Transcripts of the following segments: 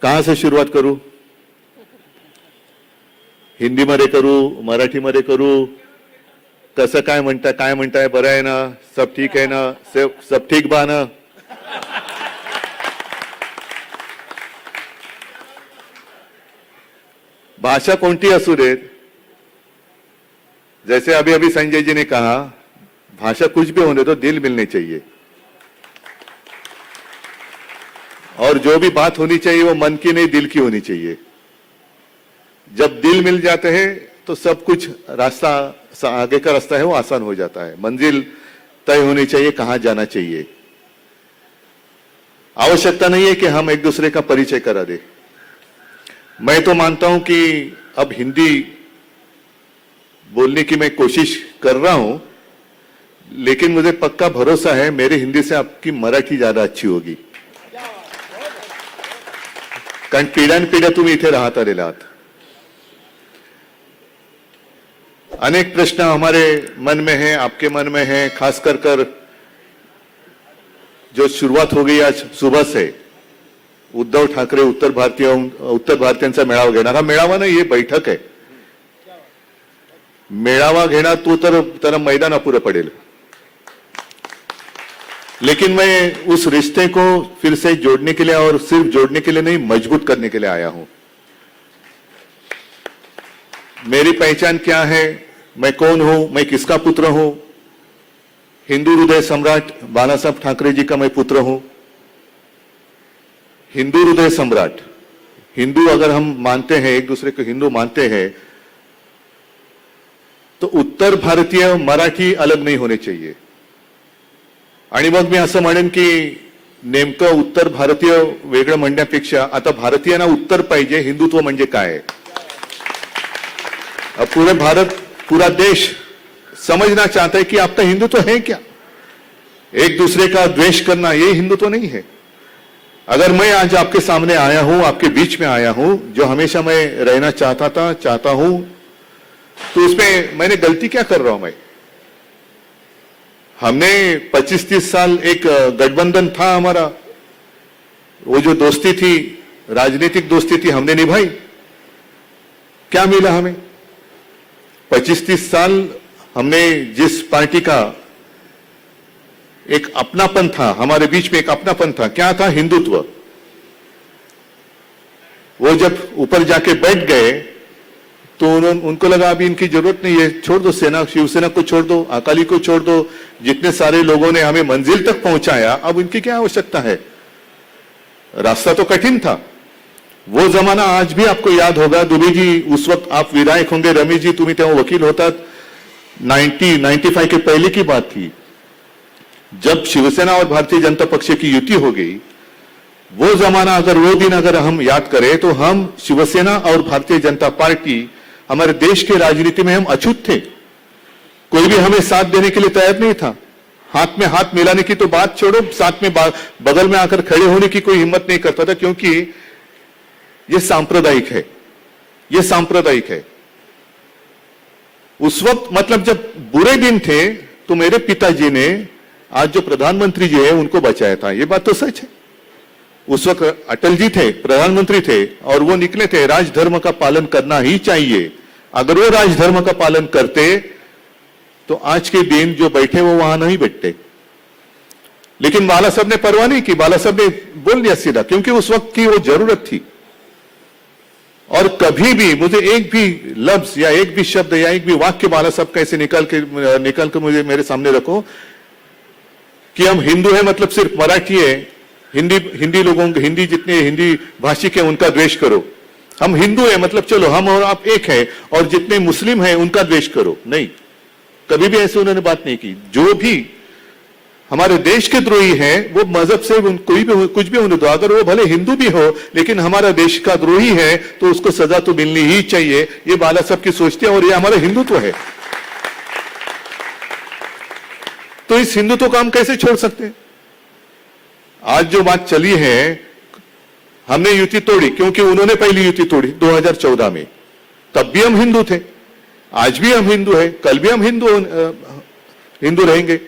कहां से सुरुवात करू? हिंदीमध्ये करू, मराठीमध्ये करू, कसं काय म्हणताय? बरं आहे ना? सब ठीक आहे ना? सब ठीक बा ना? भाषा कोणती असू देत, जैसे अभी अभी संजय जी ने कहा, भाषा कुछ भी होने दो, दिल मिलने चाहिए। और जो भी बात होनी चाहिए वो मन की नहीं, दिल की होनी चाहिए। जब दिल मिल जाते हैं तो सब कुछ रास्ता, आगे का रास्ता है वो आसान हो जाता है। मंजिल तय होनी चाहिए, कहां जाना चाहिए। आवश्यकता नहीं है कि हम एक दूसरे का परिचय करा दे। मैं तो मानता हूं कि अब हिंदी बोलने की मैं कोशिश कर रहा हूं, लेकिन मुझे पक्का भरोसा है मेरी हिंदी से आपकी मराठी ज्यादा अच्छी होगी, कारण पिढ्यानपिढ्या तुम्ही इथे राहत आलेला आहात। अनेक प्रश्न हमारे मन में है, आपके मन में है, खास कर जो शुरुआत हो गई आज सुबह से, उद्धव ठाकरे उत्तर भारतीयांचा मेळावा घेणार। हा मेळावा नाही, ये बैठक है। मेळावा घेणार तो तर त्याला मैदान अपुरं पडेल, लेकिन मैं उस रिश्ते को फिर से जोड़ने के लिए, और सिर्फ जोड़ने के लिए नहीं, मजबूत करने के लिए आया हूं। मेरी पहचान क्या है, मैं कौन हूं, मैं किसका पुत्र हूं? हिंदू हृदय सम्राट बाला साहब ठाकरे जी का मैं पुत्र हूं। हिंदू हृदय सम्राट, हिंदू अगर हम मानते हैं, एक दूसरे को हिंदू मानते हैं, तो उत्तर भारतीय मराठी अलग नहीं होने चाहिए। आणि मग मी असं म्हणेन की नेमकं उत्तर भारतीय वेगळं म्हणण्यापेक्षा आता भारतीयांना उत्तर पाहिजे, हिंदुत्व म्हणजे काय। अब पूरे भारत, पूरा देश समझना चाहता है कि आपका हिंदुत्व है क्या। एक दूसरे का द्वेष करना ये हिंदुत्व नहीं है। अगर मैं आज आपके सामने आया हूं, आपके बीच में आया हूं, जो हमेशा मैं रहना चाहता हूं, तो उसमें मैंने गलती क्या कर रहा हूं? मैं, हमने 25-30 साल एक गठबंधन था हमारा, वो जो दोस्ती थी, राजनीतिक दोस्ती थी, हमने निभाई। क्या मिला हमें? 25-30 साल हमने जिस पार्टी का एक अपनापन था, हमारे बीच में एक अपनापन था, क्या था? हिंदुत्व। वो जब ऊपर जाके बैठ गए तो उनको लगा अभी इनकी जरूरत नहीं है, छोड़ दो, सेना शिवसेना को छोड़ दो, अकाली को छोड़ दो, जितने सारे लोगों ने हमें मंजिल तक पहुंचाया, अब इनकी क्या आवश्यकता है। रास्ता तो कठिन था। वो जमाना आज भी आपको याद होगा। दुबे जी उस वक्त आप विधायक होंगे, रमेश जी तुम्हें तेव्हा वकील होतात। 95 के पहले की बात थी, जब शिवसेना और भारतीय जनता पक्ष की युति हो गई। वो जमाना अगर वो दिन अगर हम याद करें तो हम शिवसेना और भारतीय जनता पार्टी हमारे देश के राजनीति में हम अछूत थे। कोई भी हमें साथ देने के लिए तैयार नहीं था। हाथ में हाथ मिलाने की तो बात छोड़ो, साथ में बगल में आकर खड़े होने की कोई हिम्मत नहीं करता था, क्योंकि ये सांप्रदायिक है, ये सांप्रदायिक है। उस वक्त मतलब जब बुरे दिन थे तो मेरे पिताजी ने आज जो प्रधानमंत्री जी है उनको बचाया था, ये बात तो सच है। उस वक्त अटल जी थे, प्रधानमंत्री थे, और वो निकले थे राजधर्म का पालन करना ही चाहिए। अगर वो राजधर्म का पालन करते तो आज के दिन जो बैठे वो वहां नहीं बैठते। लेकिन बाला साहब ने परवाह नहीं की, बाला साहब ने बोल दिया सीधा, क्योंकि उस वक्त की वो जरूरत थी। और कभी भी मुझे एक भी लफ्ज या एक भी शब्द या एक भी वाक्य बाला साहब का ऐसे निकाल के मुझे मेरे सामने रखो कि हम हिंदू हैं मतलब सिर्फ मराठी है, हिंदी लोगों, हिंदी जितने हिंदी भाषिक है उनका द्वेष करो। हम हिंदू है मतलब चलो हम और आप एक है, और जितने मुस्लिम हैं उनका द्वेष करो। नहीं, कभी भी ऐसे उन्होंने बात नहीं की। जो भी हमारे देश के द्रोही हैं वो मजहब से कोई भी कुछ भी होने दो, अगर वो भले हिंदू भी हो लेकिन हमारा देश का द्रोही है तो उसको सजा तो मिलनी ही चाहिए। ये बाला साहब की सोच थी और ये हमारा हिंदुत्व है। तो इस हिंदुत्व को हम कैसे छोड़ सकते हैं? आज जो बात चली है, हमने युति तोड़ी क्योंकि उन्होंने पहली युति तोड़ी 2014 में। तब भी हम हिंदू थे, आज भी हम हिंदू हैं, कल भी हम हिंदू रहेंगे।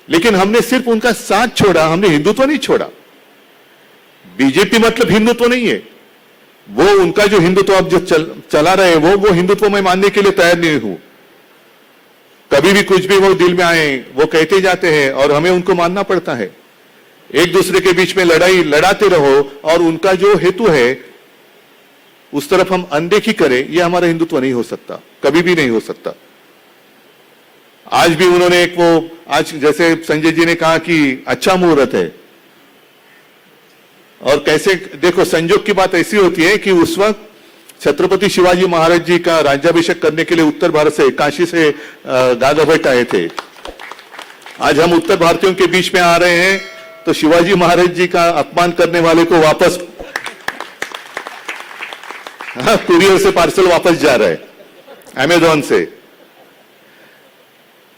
लेकिन हमने सिर्फ उनका साथ छोड़ा, हमने हिंदुत्व नहीं छोड़ा। बीजेपी मतलब हिंदुत्व नहीं है। वो उनका जो हिंदुत्व अब जो चला रहे वो हिंदुत्व मैं मानने के लिए तैयार नहीं हूं। कभी भी कुछ भी वो दिल में आए वो कहते जाते हैं और हमें उनको मानना पड़ता है। एक दूसरे के बीच में लड़ाई लड़ाते रहो और उनका जो हेतु है उस तरफ हम अनदेखी करें, यह हमारा हिंदुत्व नहीं हो सकता, कभी भी नहीं हो सकता। आज भी उन्होंने एक वो आज जैसे संजय जी ने कहा कि अच्छा मुहूर्त है, और कैसे देखो संजोग की बात ऐसी होती है कि उस वक्त छत्रपति शिवाजी महाराज जी का राज्याभिषेक करने के लिए उत्तर भारत से काशी से दादा भट्ट आए थे। आज हम उत्तर भारतीयों के बीच में आ रहे हैं तो शिवाजी महाराज जी का अपमान करने वाले को वापस कुरियर से पार्सल वापस जा रहा है अमेजॉन से।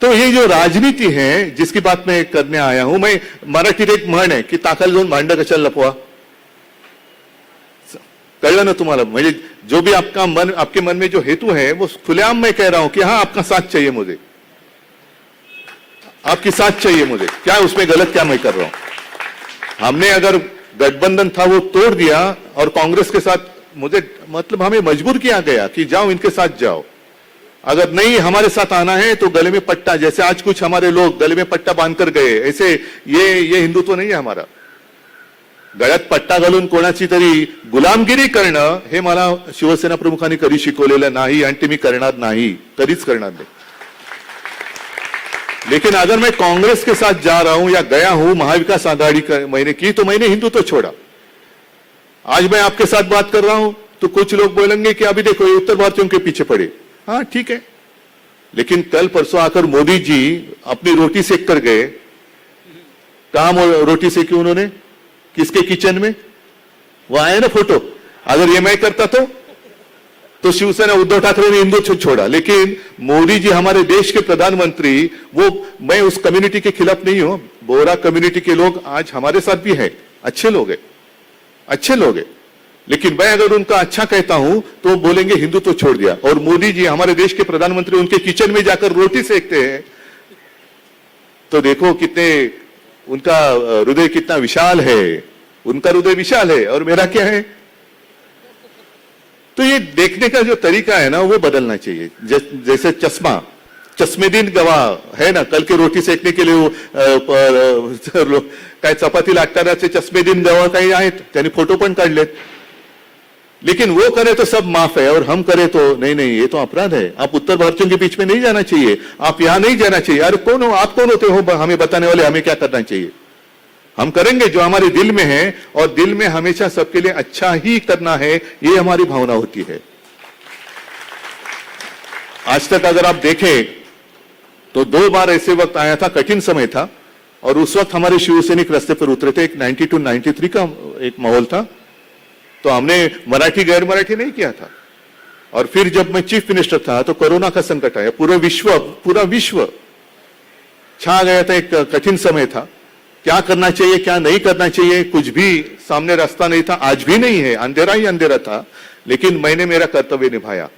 तो ये जो राजनीति है जिसकी बात मैं करने आया हूं, मैं मराठीत एक म्हण आहे की ताकाला जाऊन भांड कशाला लपवा। कळलं ना तुम्हाला? म्हणजे जो भी आपका मन, आपके मन में जो हेतु है वो खुलेआम मैं कह रहा हूं कि हाँ आपका साथ चाहिए मुझे, आपकी साथ चाहिए मुझे, क्या उसमें गलत क्या मैं कर रहा हूं? हमने अगर गठबंधन था वो तोड़ दिया और कांग्रेस के साथ मुझे मतलब हमें मजबूर किया गया कि जाओ इनके साथ जाओ, अगर नहीं हमारे साथ आना है तो गले में पट्टा, जैसे आज कुछ हमारे लोग गले में पट्टा बांधकर गए, ऐसे ये हिंदुत्व नहीं है हमारा। गळ्यात पट्टा घालून कोणाची तरी गुलामगिरी करणं हे मला शिवसेना प्रमुखांनी कधी शिकवलेलं नाही आणि ते मी करणार नाही, कधीच करणार नाही। लेकिन अगर मैं कांग्रेस के साथ जा रहा हूं या गया हूं महाविकास आघाड़ी मैंने की तो मैंने हिंदुत्व छोड़ा। आज मैं आपके साथ बात कर रहा हूं तो कुछ लोग बोलेंगे कि अभी देखो ये उत्तर भारतीयों के पीछे पड़े। हाँ ठीक है, लेकिन कल परसों आकर मोदी जी अपनी रोटी सेक कर गए। कहां रोटी सेकी उन्होंने? किसके किचन में? वो आए ना फोटो। अगर ये मैं करता तो शिवसेना उद्धव ठाकरे ने हिंदू छोड़ा, लेकिन मोदी जी हमारे देश के प्रधानमंत्री, वो मैं उस कम्युनिटी के खिलाफ नहीं हूं। बोरा कम्युनिटी के लोग आज हमारे साथ भी है, अच्छे लोग हैं, अच्छे लोग हैं, लेकिन मैं अगर उनका अच्छा कहता हूं तो बोलेंगे हिंदुत्व तो छोड़ दिया। और मोदी जी हमारे देश के प्रधानमंत्री उनके किचन में जाकर रोटी सेकते हैं, तो देखो कितने उनका हृदय कितना विशाल है। उनका हृदय विशाल है और मेरा क्या है? तो ये देखने का जो तरीका है ना वो बदलना चाहिए। जैसे चश्मेदीन गवाह है ना, कल के रोटी सेकने के लिए वो काय चपाती लाटणाऱ्याचे चश्मेदीन गवाह काही आहेत, त्यांनी फोटो पण काढलेत। लेकिन वो करे तो सब माफ है और हम करे तो नहीं, ये तो अपराध है। आप उत्तर भारतीयों के बीच में नहीं जाना चाहिए, आप यहां नहीं जाना चाहिए। अरे कौन हो आप? कौन होते हो हमें बताने वाले? हमें क्या करना चाहिए? हम करेंगे जो हमारे दिल में है, और दिल में हमेशा सबके लिए अच्छा ही करना है, ये हमारी भावना होती है। आज तक अगर आप देखें तो 2 बार ऐसे वक्त आया था, कठिन समय था, और उस वक्त हमारे शिवसैनिक रास्ते पर उतरे थे। एक 92 93 का एक माहौल था, तो हमने मराठी गैर मराठी नहीं किया था। और फिर जब मैं चीफ मिनिस्टर था तो कोरोना का संकट आया, पूरा विश्व छा गया था। एक कठिन समय था, क्या करना चाहिए क्या नहीं करना चाहिए, कुछ भी सामने रास्ता नहीं था। आज भी नहीं है, अंधेरा ही अंधेरा था, लेकिन मैंने मेरा कर्तव्य निभाया।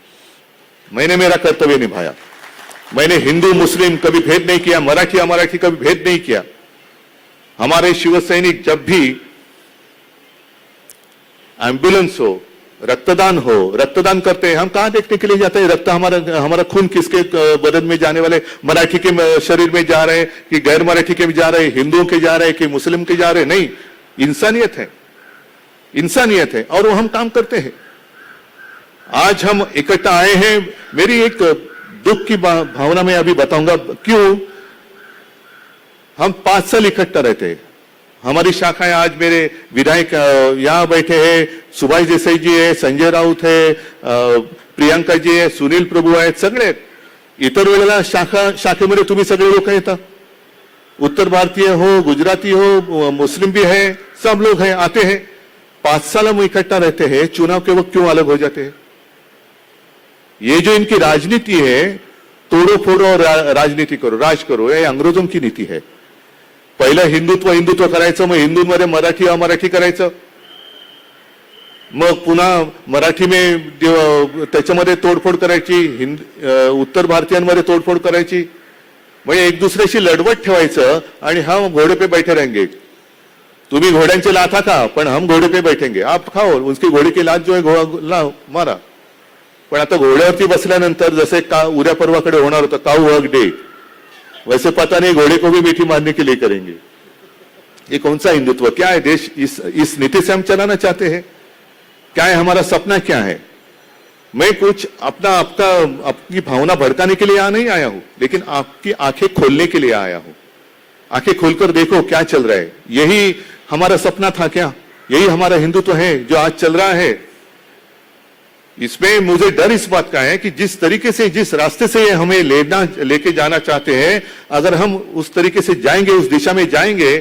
मैंने हिंदू मुस्लिम कभी भेद नहीं किया, मराठी अमराठी कभी भेद नहीं किया। हमारे शिवसैनिक जब भी एम्बुलेंस हो, रक्तदान करते हैं, हम कहां देखने के लिए जाते हैं? रक्त हमारा खून किसके बदन में जाने वाले? मराठी के शरीर में जा रहे हैं कि गैर मराठी के भी जा रहे हैं, हिंदुओं के जा रहे हैं कि मुस्लिम के जा रहे हैं? नहीं, इंसानियत है और वो हम काम करते हैं। आज हम इकट्ठा आए हैं। मेरी एक दुख की भावना में अभी बताऊंगा क्यों। हम 5 साल इकट्ठा रहते हैं। हमारी शाखाएं, आज मेरे विधायक यहां बैठे हैं, सुभाष देसाई जी है, संजय राउत है, प्रियंका जी है, सुनील प्रभू आहेत, सगळे। इतर वेळेला शाखेमध्ये तुम्ही सगळे लोक येतात, उत्तर भारतीय हो, गुजराती हो, मुस्लिम भी है, सब लोग हैं, आते हैं। 5 साल हम इकट्ठा रहते हैं, चुनाव के वक्त क्यों अलग हो जाते हैं? ये जो इनकी राजनीति है, तोड़ो फोड़ो और राजनीति करो, राज करो, ये अंग्रेजों की नीति है। पहिलं हिंदुत्व करायचं, मग हिंदूंमध्ये मराठी अमराठी करायचं, मग पुन्हा मराठी में त्याच्यामध्ये तोडफोड करायची, उत्तर भारतीयांमध्ये तोडफोड करायची, म्हणजे एक दुसऱ्याशी लढवत ठेवायचं आणि हा घोडे पे बैठे रहेंगे। तुम्ही घोड्यांचे लाथा खा, पण हम घोड़े पे बैठेंगे, आप खाओ उसकी घोड़ी की लात जो आहे घोडा मारा. पण आता घोड्यावरती बसल्यानंतर जसे का उद्या परवाकडे होणार होतं काऊ हक डे, वैसे पता नहीं घोड़े को भी मीठी मारने के लिए करेंगे. ये कौन सा हिंदुत्व, क्या है देश, इस नीति से हम चलाना चाहते हैं? क्या है हमारा सपना, क्या है? मैं कुछ आपकी भावना भड़काने के लिए यहाँ नहीं आया हूं, लेकिन आपकी आंखें खोलने के लिए आया हूं. आंखें खोलकर देखो क्या चल रहा है. यही हमारा सपना था क्या? यही हमारा हिंदुत्व है जो आज चल रहा है? इसमें मुझे डर इस बात का है कि जिस तरीके से, जिस रास्ते से हमें लेके जाना चाहते हैं, अगर हम उस तरीके से जाएंगे, उस दिशा में जाएंगे,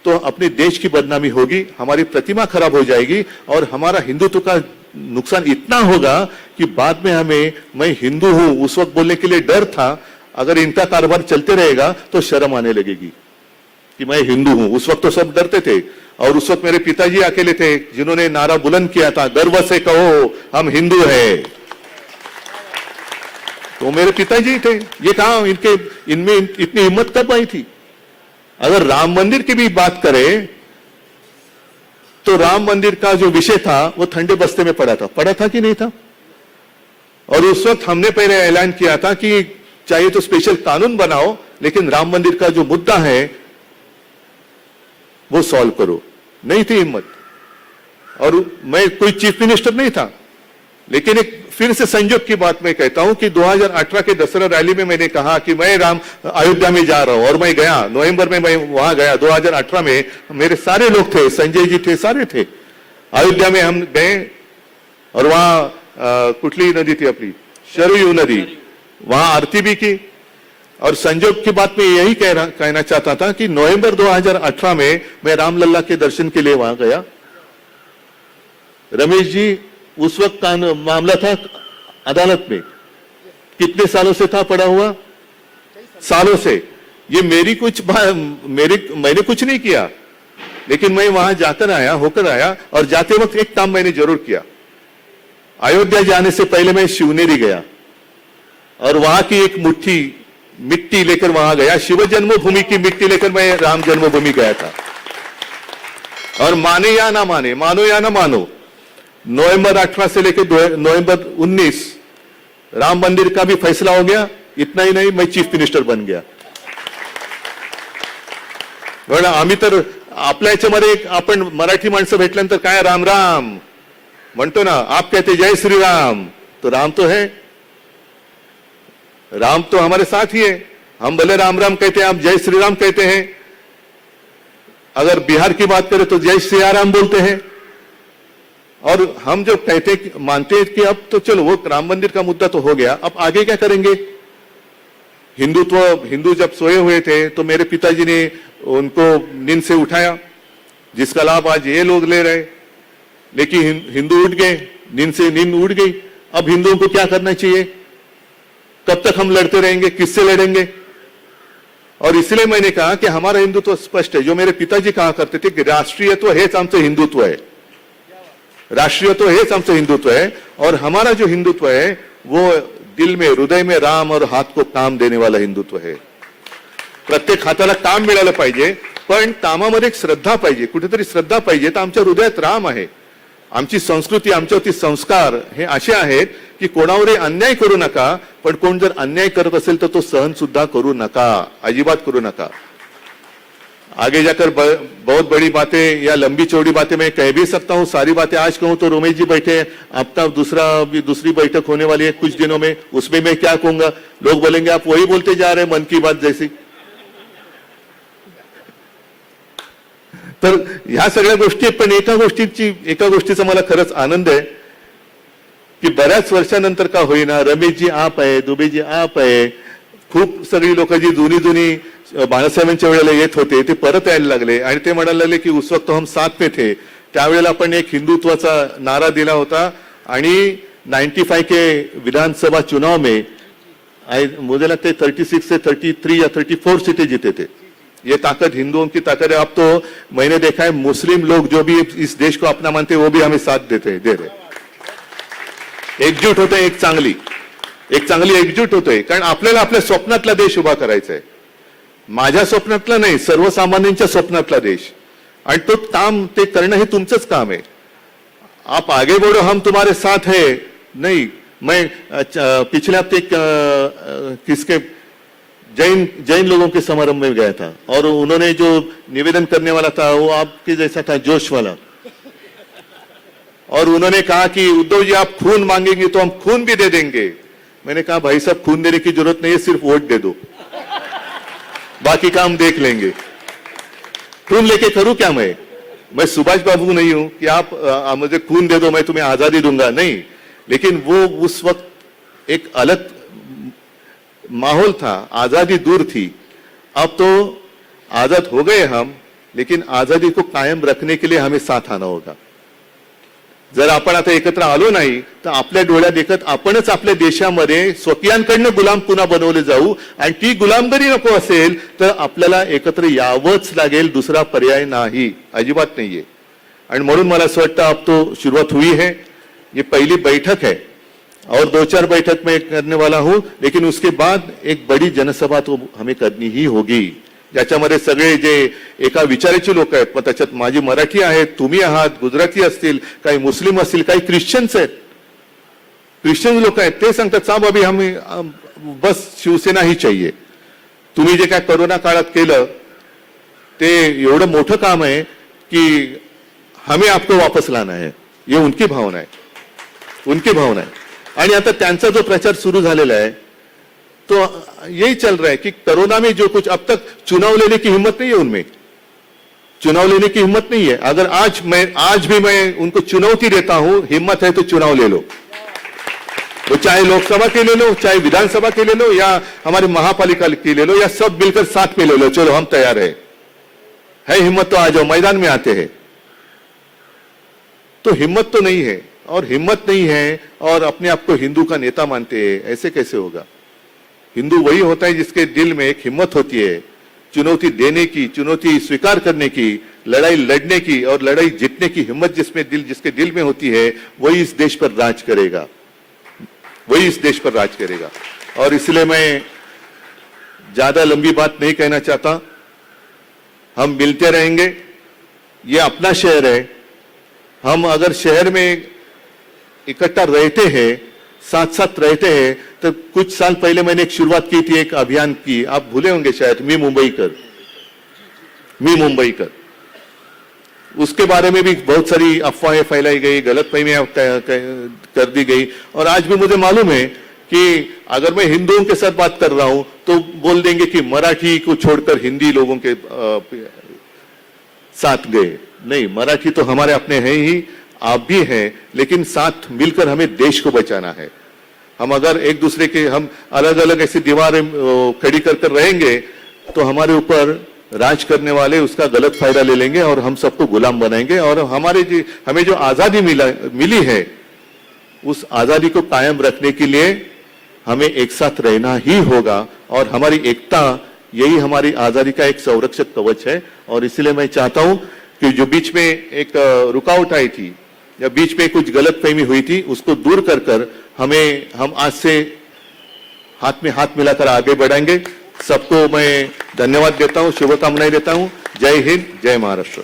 तो अपने देश की बदनामी होगी, हमारी प्रतिमा खराब हो जाएगी और हमारा हिंदुत्व का नुकसान इतना होगा कि बाद में हमें मैं हिंदू हूं उस वक्त बोलने के लिए डर था. अगर इनका कारोबार चलते रहेगा तो शर्म आने लगेगी कि मैं हिंदू हूं. उस वक्त तो सब डरते थे और उस वक्त मेरे पिताजी अकेले थे जिन्होंने नारा बुलंद किया था, गर्व से कहो हम हिंदू हैं. तो मेरे पिताजी थे. ये कहां इनमें इतनी हिम्मत कब आई थी? अगर राम मंदिर की भी बात करें तो राम मंदिर का जो विषय था वो ठंडे बस्ते में पड़ा था कि नहीं था? और उस वक्त हमने पहले ऐलान किया था कि चाहिए तो स्पेशल कानून बनाओ, लेकिन राम मंदिर का जो मुद्दा है वो सॉल्व करो. नहीं थी हिम्मत. और मैं कोई चीफ मिनिस्टर नहीं था, लेकिन एक फिर से संयोग की बात मैं कहता हूं कि 2018 के दशहरा रैली में मैंने कहा कि मैं अयोध्या में जा रहा हूं, और मैं गया. नवंबर में मैं वहां गया 2018 में. मेरे सारे लोग थे, संजय जी थे, सारे थे. अयोध्या में हम गए और वहां कुठली नदी थी अपनी, शरयू नदी, वहां आरती भी की. और संजोग की बात में यही कहना चाहता था कि नवंबर 2018 में मैं रामलल्ला के दर्शन के लिए वहां गया. रमेश जी, उस वक्त का मामला था अदालत में, कितने सालों से था पड़ा हुआ? सालों से. ये मैंने कुछ नहीं किया, लेकिन मैं वहां जाकर आया, होकर आया. और जाते वक्त एक काम मैंने जरूर किया. अयोध्या जाने से पहले मैं शिवनेरी गया और वहां की एक मुट्ठी मिट्टी लेकर वहां गया. शिव जन्मभूमि की मिट्टी लेकर मैं राम जन्मभूमि गया था. और माने या ना माने, मानो या ना मानो, नवंबर 18 से लेकर नवंबर 19 राम मंदिर का भी फैसला हो गया. इतना ही नहीं, मैं चीफ मिनिस्टर बन गया. बरं, आम्ही तर आपल्या याच्यामध्ये आपण मराठी माणसं भेटल्यानंतर काय राम राम म्हणतो ना. आप कहते जय श्री राम, तो राम तो है, राम तो हमारे साथ ही है. हम भले राम राम कहते हैं, आप जय श्री राम कहते हैं. अगर बिहार की बात करें तो जय सिया राम बोलते हैं. और हम जो कहते मानते हैं कि अब तो चलो वो राम मंदिर का मुद्दा तो हो गया, अब आगे क्या करेंगे? हिंदू जब सोए हुए थे तो मेरे पिताजी ने उनको नींद से उठाया, जिसका लाभ आज ये लोग ले रहे. लेकिन हिंदू उठ गए, नींद उठ गई. अब हिंदुओं को क्या करना चाहिए? कब तक हम लड़ते रहेंगे? किससे लड़ेंगे? और इसलिए मैंने कहा कि हमारा हिंदुत्व स्पष्ट है. जो मेरे पिताजी कहा करते थे कि राष्ट्रीयत्व हेच आमचं हिंदुत्व है, राष्ट्रीयत्व हेच आमचं हिंदुत्व है. और हमारा जो हिंदुत्व है वो दिल में, हृदय में राम और हात को काम देने वाला हिंदुत्व है. प्रत्येक हाताला काम मिळालं पाहिजे, पण कामामध्ये एक श्रद्धा पाहिजे, कुठेतरी श्रद्धा पाहिजे. तर आमच्या हृदयात राम आहे. आमची संस्कृती, आमच्यावरती संस्कार हे असे आहेत की कोणावरही अन्याय करू नका, पण कोण जर अन्याय करत असेल तर तो सहन सुद्धा करू नका, अजिबात करू नका. आगे जाकर बहुत बड़ी बातें या लंबी चौड़ी बातें मैं कह भी सकता हूं. सारी बातें आज कहूं तो रमेश जी बैठे, आपका दूसरी बैठक होने वाली है कुछ दिनों में, उसमें मैं क्या कहूंगा? लोग बोलेंगे आप वही बोलते जा रहे हैं मन की बात जैसी. तर ह्या सगळ्या गोष्टी, पण एका गोष्टीचा मला खरंच आनंद आहे की बऱ्याच वर्षानंतर का होईना रमेशजी आप आहे, दुबेजी आप आहे, खूप सगळी लोक जी जुनी बाळासाहेबांच्या वेळेला येत होते ते परत यायला लागले. आणि ते म्हणायला लागले की उस वक्त हम साथ में थे. त्यावेळेला आपण एक हिंदुत्वाचा नारा दिला होता. आणि 95 के विधानसभा चुनाव में मुझे लगता है 36 से 33 या 34 सीटें जीते थे. ये ताकत हिंदुओं की ताकत है. अब तो मैंने देखा है मुस्लिम लोग जो भी इस देश को अपना मानते वो भी हमें साथ दे रहे. एकजूट होते, एक चांगली एकजूट होते. कारण आपल्याला आपल्या स्वप्नातला देश उभा करायचा आहे. माझ्या स्वप्नातला नाही, सर्वसामान्यांच्या स्वप्नातला देश. आणि तो काम ते करणं हे तुमचंच काम आहे. आप आगे बढ़ो, हम तुम्हारे साथ है. नहीं, मैं पिछले हफ्ते किसके जैन लोगों के समारोह में गया था और उन्होंने जो निवेदन करने वाला था वो आपके जैसा था, जोश वाला. और उन्होंने कहा कि उद्धव जी आप खून मांगेंगे तो हम खून भी दे देंगे. मैंने कहा भाई साहब खून देने की जरूरत नहीं है, सिर्फ वोट दे दो, बाकी काम देख लेंगे. खून लेके करूं क्या मैं सुभाष बाबू नहीं हूं कि आप मुझे खून दे दो मैं तुम्हें आजादी दूंगा, नहीं. लेकिन वो उस वक्त एक अलग माहौल था, आजादी दूर थी. अब तो आजाद हो गए हम, लेकिन आजादी को कायम रखने के लिए हमें साथ आना होगा. जर आपण आता एकत्र आलो नाही तर आपल्या डोळ्यात देखत आपणच आपल्या देशामध्ये स्वकीयांकडनं गुलाम पुन्हा बनवले जाऊ आणि ती गुलामगिरी नको असेल तर आपल्याला एकत्र यावंच लागेल, दुसरा पर्याय नाही, अजिबात नाहीये. आणि म्हणून मला असं वाटतं अब तो शुरुआत हुई है. ये पहली बैठक है और 2-4 बैठक में करने वाला हूं, लेकिन उसके बाद एक बड़ी जनसभा तो हमें करनी ही होगी, ज्याच्यामध्ये सगळे जे एका विचाराचे लोक आहेत. मग त्याच्यात माझी मराठी आहेत, तुम्ही आहात, गुजराती असतील, काही मुस्लिम असतील, काही ख्रिश्चन्स आहेत. ख्रिश्चन लोक आहेत ते सांगतात साहब अभी हमें बस शिवसेना ही चाहिए. तुम्ही जे काय कोरोना काळात केलं ते एवढं मोठं काम आहे की हमें आपको वापस लाना है, ये उनकी भावना है, उनकी भावना है. आणि आता त्यांचा जो प्रचार सुरू झालेला है तो यही चल रहा है कि कोरोना में जो कुछ अब तक चुनाव लेने की हिम्मत नहीं है उनमें, चुनाव लेने की हिम्मत नहीं है. अगर आज भी मैं उनको चुनौती देता हूं, हिम्मत है तो चुनाव ले लो. वो चाहे लोकसभा के ले लो, चाहे विधानसभा के ले लो, या हमारे महापालिका के ले लो, या सब मिलकर साथ में ले लो. चलो हम तैयार है हिम्मत तो आ जाओ, मैदान में आते हैं. तो हिम्मत तो नहीं है, और हिम्मत नहीं है और अपने आप को हिंदू का नेता मानते हैं, ऐसे कैसे होगा. हिंदू वही होता है जिसके दिल में एक हिम्मत होती है, चुनौती देने की, चुनौती स्वीकार करने की, लड़ाई लड़ने की और लड़ाई जीतने की हिम्मत जिसके दिल में होती है, वही इस देश पर राज करेगा, वही इस देश पर राज करेगा. और इसलिए मैं ज्यादा लंबी बात नहीं कहना चाहता. हम मिलते रहेंगे, ये अपना शहर है. हम अगर शहर में इकट्ठा रहते हैं, साथ साथ रहते हैं, तो कुछ साल पहले मैंने एक शुरुआत की थी, एक अभियान की, आप भूले होंगे शायद, मी मुंबईकर. उसके बारे में भी बहुत सारी अफवाहें फैलाई गई, गलतफहमियां कर दी गई. और आज भी मुझे मालूम है कि अगर मैं हिंदुओं के साथ बात कर रहा हूं तो बोल देंगे कि मराठी को छोड़कर हिंदी लोगों के साथ गए. नहीं, मराठी तो हमारे अपने हैं ही, आप भी हैं, लेकिन साथ मिलकर हमें देश को बचाना है. हम अगर एक दूसरे के हम अलग अलग ऐसी दीवारें खड़ी कर रहेंगे तो हमारे ऊपर राज करने वाले उसका गलत फायदा ले लेंगे और हम सबको गुलाम बनाएंगे. और हमें जो आजादी मिली है, उस आजादी को कायम रखने के लिए हमें एक साथ रहना ही होगा. और हमारी एकता यही हमारी आजादी का एक संरक्षक कवच है. और इसलिए मैं चाहता हूं कि जो बीच में एक रुकावट आई थी या बीच में कुछ गलतफहमी हुई थी, उसको दूर कर हम आज से हाथ में हाथ मिलाकर आगे बढ़ेंगे. सबको मैं धन्यवाद देता हूं, शुभकामनाएं देता हूं. जय हिंद, जय महाराष्ट्र.